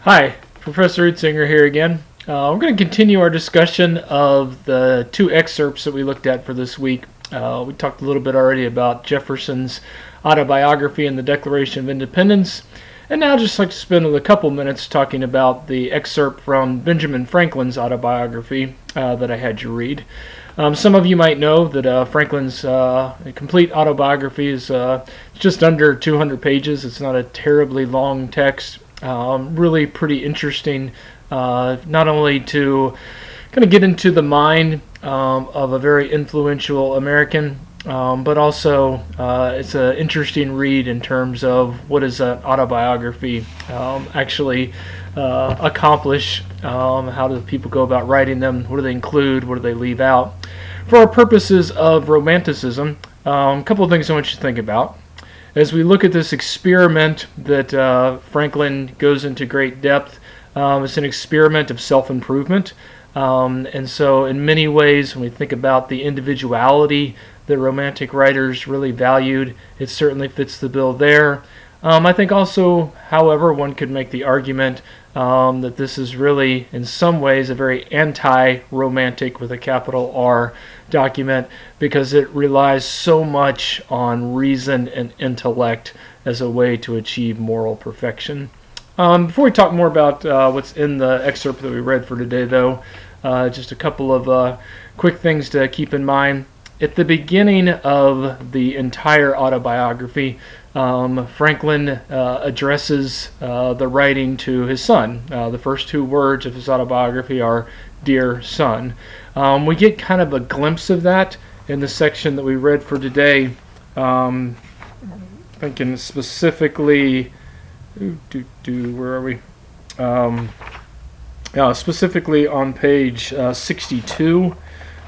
Hi, Professor Utzinger here again. We're going to continue our discussion of the two excerpts that we looked at for this week. We talked a little bit already about Jefferson's autobiography and the Declaration of Independence, and now I'd just like to spend a couple minutes talking about the excerpt from Benjamin Franklin's autobiography that I had you read. Some of you might know that Franklin's complete autobiography is just under 200 pages. It's not a terribly long text. Really pretty interesting, not only to kind of get into the mind of a very influential American, but also it's an interesting read in terms of what does an autobiography actually accomplish, how do people go about writing them, what do they include, what do they leave out. For our purposes of romanticism, a couple of things I want you to think about. As we look at this experiment that Franklin goes into great depth, it's an experiment of self-improvement. And so in many ways, when we think about the individuality that romantic writers really valued, it certainly fits the bill there. I think also, however, one could make the argument that this is really, in some ways, a very anti-romantic, with a capital R, document, because it relies so much on reason and intellect as a way to achieve moral perfection. Before we talk more about what's in the excerpt that we read for today, though, just a couple of quick things to keep in mind. At the beginning of the entire autobiography, Franklin addresses the writing to his son. The first two words of his autobiography are, "Dear Son." We get kind of a glimpse of that in the section that we read for today. Thinking specifically, where are we? Specifically on page 62,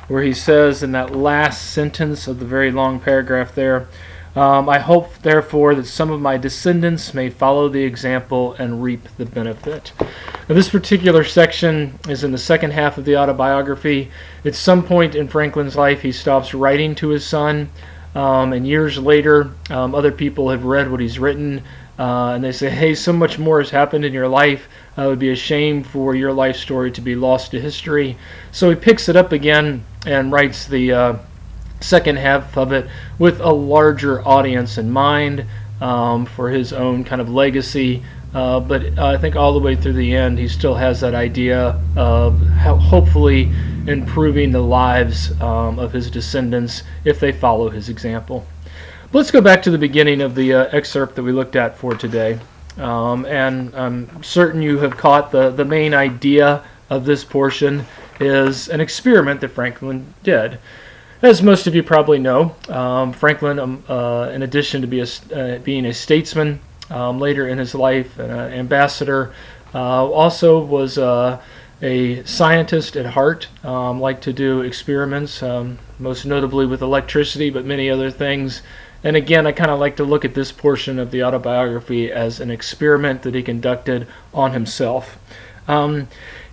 where he says in that last sentence of the very long paragraph there, "I hope, therefore, that some of my descendants may follow the example and reap the benefit." Now, this particular section is in the second half of the autobiography. At some point in Franklin's life, he stops writing to his son, and years later, other people have read what he's written, and they say, "Hey, so much more has happened in your life. It would be a shame for your life story to be lost to history." So he picks it up again and writes the second half of it with a larger audience in mind, for his own kind of legacy. But I think all the way through the end, he still has that idea of hopefully improving the lives of his descendants if they follow his example. But let's go back to the beginning of the excerpt that we looked at for today. And I'm certain you have caught the main idea of this portion is an experiment that Franklin did. As most of you probably know, Franklin, in addition to being a statesman later in his life, an ambassador, also was a scientist at heart, liked to do experiments, most notably with electricity, but many other things. And again, I kind of like to look at this portion of the autobiography as an experiment that he conducted on himself.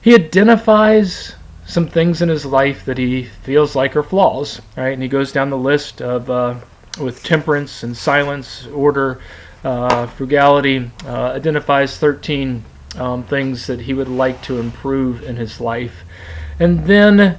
He identifies some things in his life that he feels like are flaws, right? And he goes down the list of with temperance and silence, order, frugality, identifies 13 things that he would like to improve in his life. And then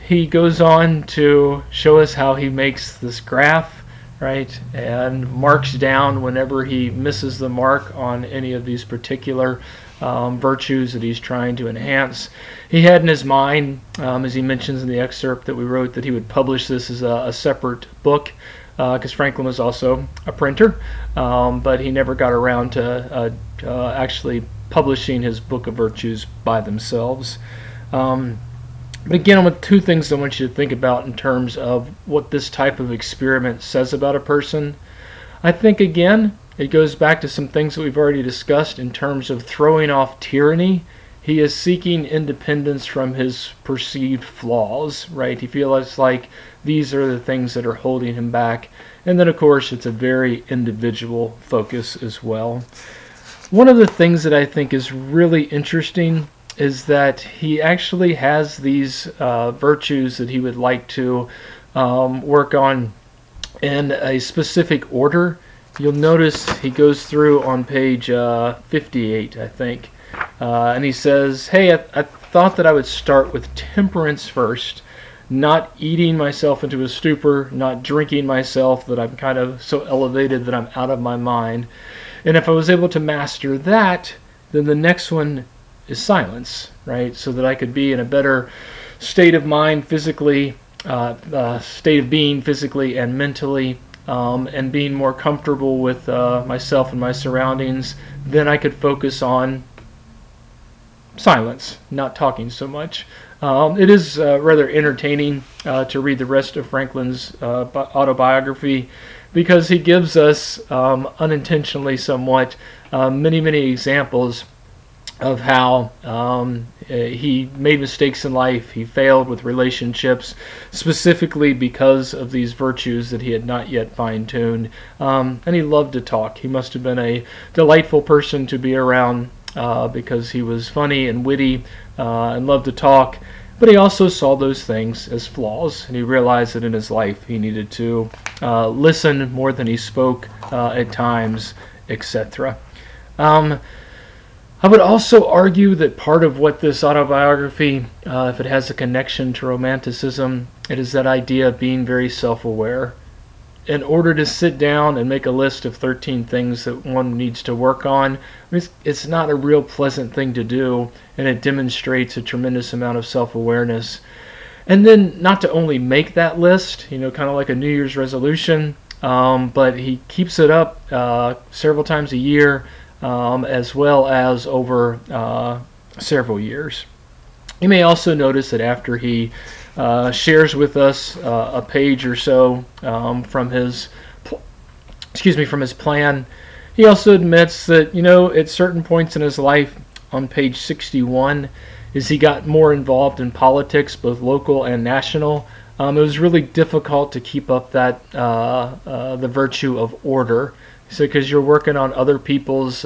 he goes on to show us how he makes this graph, right, and marks down whenever he misses the mark on any of these particular virtues that he's trying to enhance. He had in his mind, as he mentions in the excerpt that we wrote, that he would publish this as a separate book, because Franklin was also a printer, but he never got around to actually publishing his book of virtues by themselves. But again, with two things I want you to think about in terms of what this type of experiment says about a person. I think, again, it goes back to some things that we've already discussed in terms of throwing off tyranny. He is seeking independence from his perceived flaws, right? He feels like these are the things that are holding him back. And then, of course, it's a very individual focus as well. One of the things that I think is really interesting is that he actually has these virtues that he would like to work on in a specific order. you'll notice he goes through on page 58, I think, and he says, hey, I thought that I would start with temperance first, not eating myself into a stupor, not drinking myself that I'm kind of so elevated that I'm out of my mind. And if I was able to master that, then the next one is silence, right? So that I could be in a better state of mind physically, state of being physically and mentally, and being more comfortable with myself and my surroundings. Then I could focus on silence, not talking so much. It is rather entertaining to read the rest of Franklin's autobiography, because he gives us, unintentionally somewhat, many examples of how he made mistakes in life. He failed with relationships, specifically because of these virtues that he had not yet fine-tuned. And he loved to talk. He must have been a delightful person to be around, because he was funny and witty and loved to talk. But he also saw those things as flaws, and he realized that in his life he needed to listen more than he spoke at times, etc. I would also argue that part of what this autobiography, if it has a connection to Romanticism, it is that idea of being very self-aware. In order to sit down and make a list of 13 things that one needs to work on, it's not a real pleasant thing to do, and it demonstrates a tremendous amount of self-awareness. And then not to only make that list, kind of like a New Year's resolution, but he keeps it up several times a year, as well as over several years. You may also notice that after he shares with us a page or so from his plan, he also admits that at certain points in his life, on page 61, as he got more involved in politics, both local and national, it was really difficult to keep up that the virtue of order. So because you're working on other people's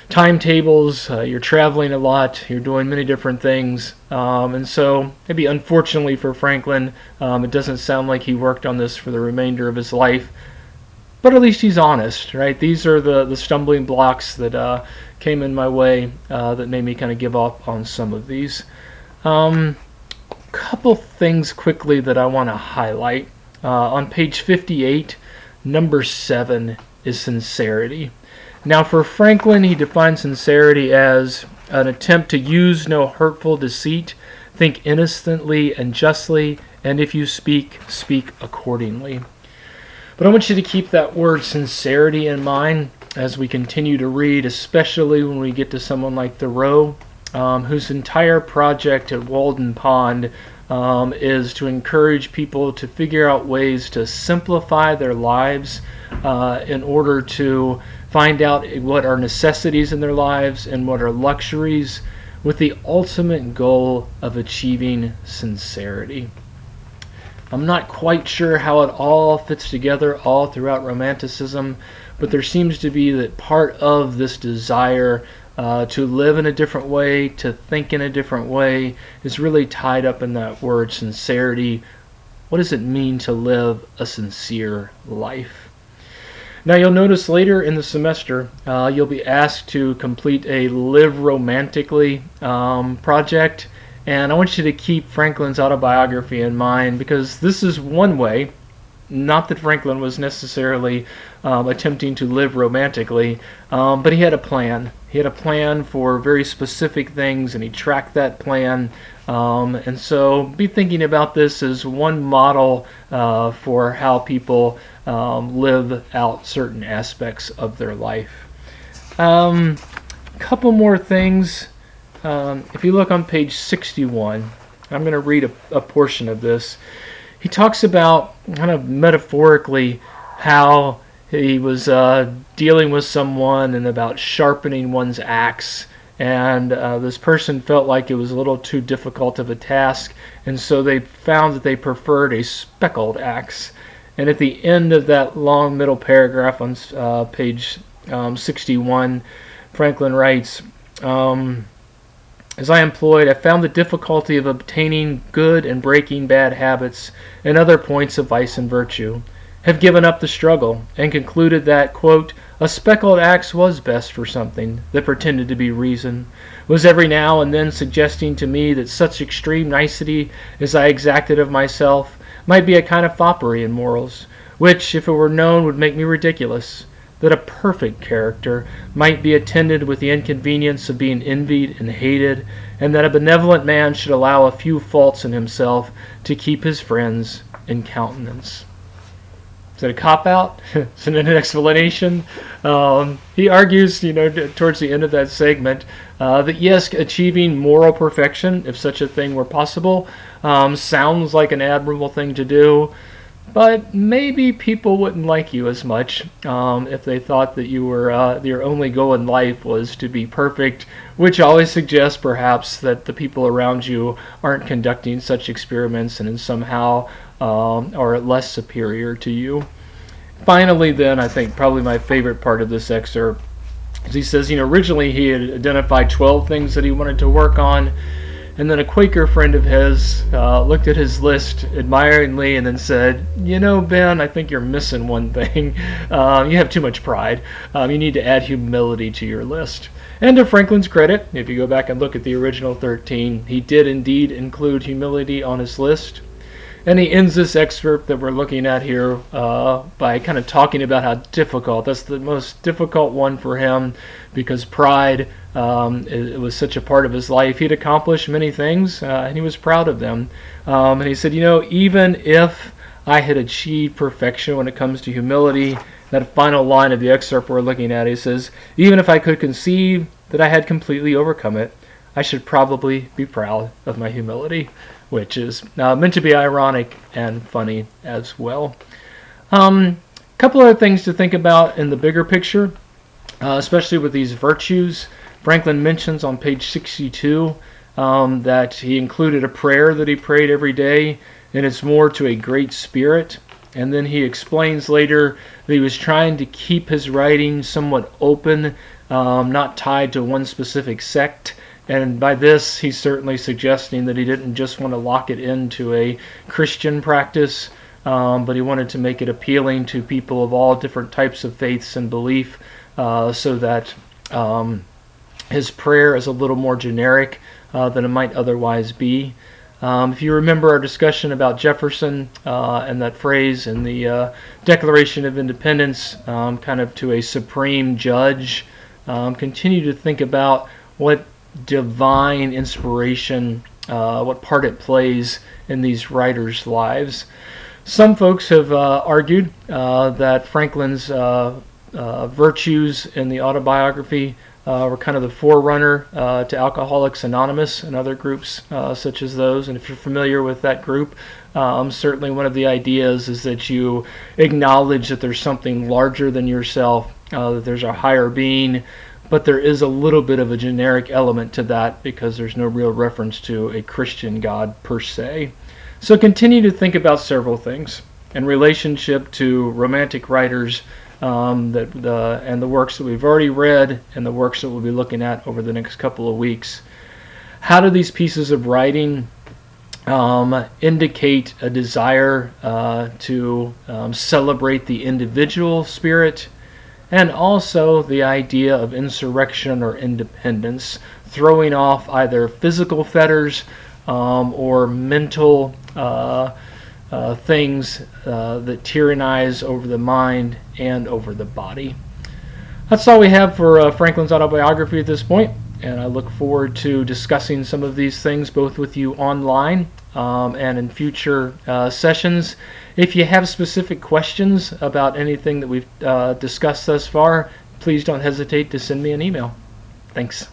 timetables, you're traveling a lot, you're doing many different things, and so maybe unfortunately for Franklin, it doesn't sound like he worked on this for the remainder of his life, but at least he's honest, right? These are the stumbling blocks that came in my way that made me kind of give up on some of these. Couple things quickly that I want to highlight. On page 58, number 7 is sincerity. Now for Franklin, he defines sincerity as an attempt to use no hurtful deceit, think innocently and justly, and if you speak accordingly. But I want you to keep that word sincerity in mind as we continue to read, especially when we get to someone like Thoreau, whose entire project at Walden Pond is to encourage people to figure out ways to simplify their lives in order to find out what are necessities in their lives and what are luxuries, with the ultimate goal of achieving sincerity. I'm not quite sure how it all fits together all throughout Romanticism, but there seems to be that part of this desire to live in a different way, to think in a different way, is really tied up in that word sincerity. What does it mean to live a sincere life? Now you'll notice later in the semester you'll be asked to complete a Live Romantically project, and I want you to keep Franklin's autobiography in mind, because this is one way, not that Franklin was necessarily attempting to live romantically, but he had a plan. He had a plan for very specific things, and he tracked that plan. And so be thinking about this as one model for how people live out certain aspects of their life. Couple more things. If you look on page 61, I'm going to read a portion of this. He talks about, kind of metaphorically, how he was dealing with someone and about sharpening one's axe, and this person felt like it was a little too difficult of a task, and so they found that they preferred a speckled axe. And at the end of that long middle paragraph on page 61, Franklin writes, as I employed, I found the difficulty of obtaining good and breaking bad habits and other points of vice and virtue. have given up the struggle and concluded that, quote, a speckled axe was best for something that pretended to be reason, was every now and then suggesting to me that such extreme nicety as I exacted of myself might be a kind of foppery in morals, which, if it were known, would make me ridiculous, that a perfect character might be attended with the inconvenience of being envied and hated, and that a benevolent man should allow a few faults in himself to keep his friends in countenance. Is that a cop-out? Is it an explanation? He argues, towards the end of that segment, that yes, achieving moral perfection, if such a thing were possible, sounds like an admirable thing to do, but maybe people wouldn't like you as much if they thought that your only goal in life was to be perfect, which always suggests perhaps that the people around you aren't conducting such experiments and somehow are less superior to you. Finally, then, I think probably my favorite part of this excerpt is he says, originally he had identified 12 things that he wanted to work on, and then a Quaker friend of his looked at his list admiringly and then said, Ben, I think you're missing one thing. You have too much pride. You need to add humility to your list. And to Franklin's credit, if you go back and look at the original 13, he did indeed include humility on his list. And he ends this excerpt that we're looking at here by kind of talking about how difficult, that's the most difficult one for him, because pride it was such a part of his life. He'd accomplished many things, and he was proud of them. And he said, even if I had achieved perfection when it comes to humility, that final line of the excerpt we're looking at, he says, even if I could conceive that I had completely overcome it, I should probably be proud of my humility, which is meant to be ironic and funny as well. Couple other things to think about in the bigger picture, especially with these virtues. Franklin mentions on page 62 that he included a prayer that he prayed every day, and it's more to a great spirit. And then he explains later that he was trying to keep his writing somewhat open, not tied to one specific sect. And by this, he's certainly suggesting that he didn't just want to lock it into a Christian practice, but he wanted to make it appealing to people of all different types of faiths and belief, so that his prayer is a little more generic than it might otherwise be. If you remember our discussion about Jefferson and that phrase in the Declaration of Independence, kind of to a supreme judge, continue to think about what divine inspiration, what part it plays in these writers' lives. Some folks have argued that Franklin's virtues in the autobiography were kind of the forerunner to Alcoholics Anonymous and other groups such as those. And if you're familiar with that group, certainly one of the ideas is that you acknowledge that there's something larger than yourself, that there's a higher being, but there is a little bit of a generic element to that because there's no real reference to a Christian God per se. So continue to think about several things in relationship to romantic writers, and the works that we've already read and the works that we'll be looking at over the next couple of weeks. How do these pieces of writing indicate a desire to celebrate the individual spirit, and also the idea of insurrection or independence, throwing off either physical fetters or mental things that tyrannize over the mind and over the body. That's all we have for Franklin's autobiography at this point, and I look forward to discussing some of these things both with you online and in future sessions. If you have specific questions about anything that we've discussed thus far, please don't hesitate to send me an email. Thanks.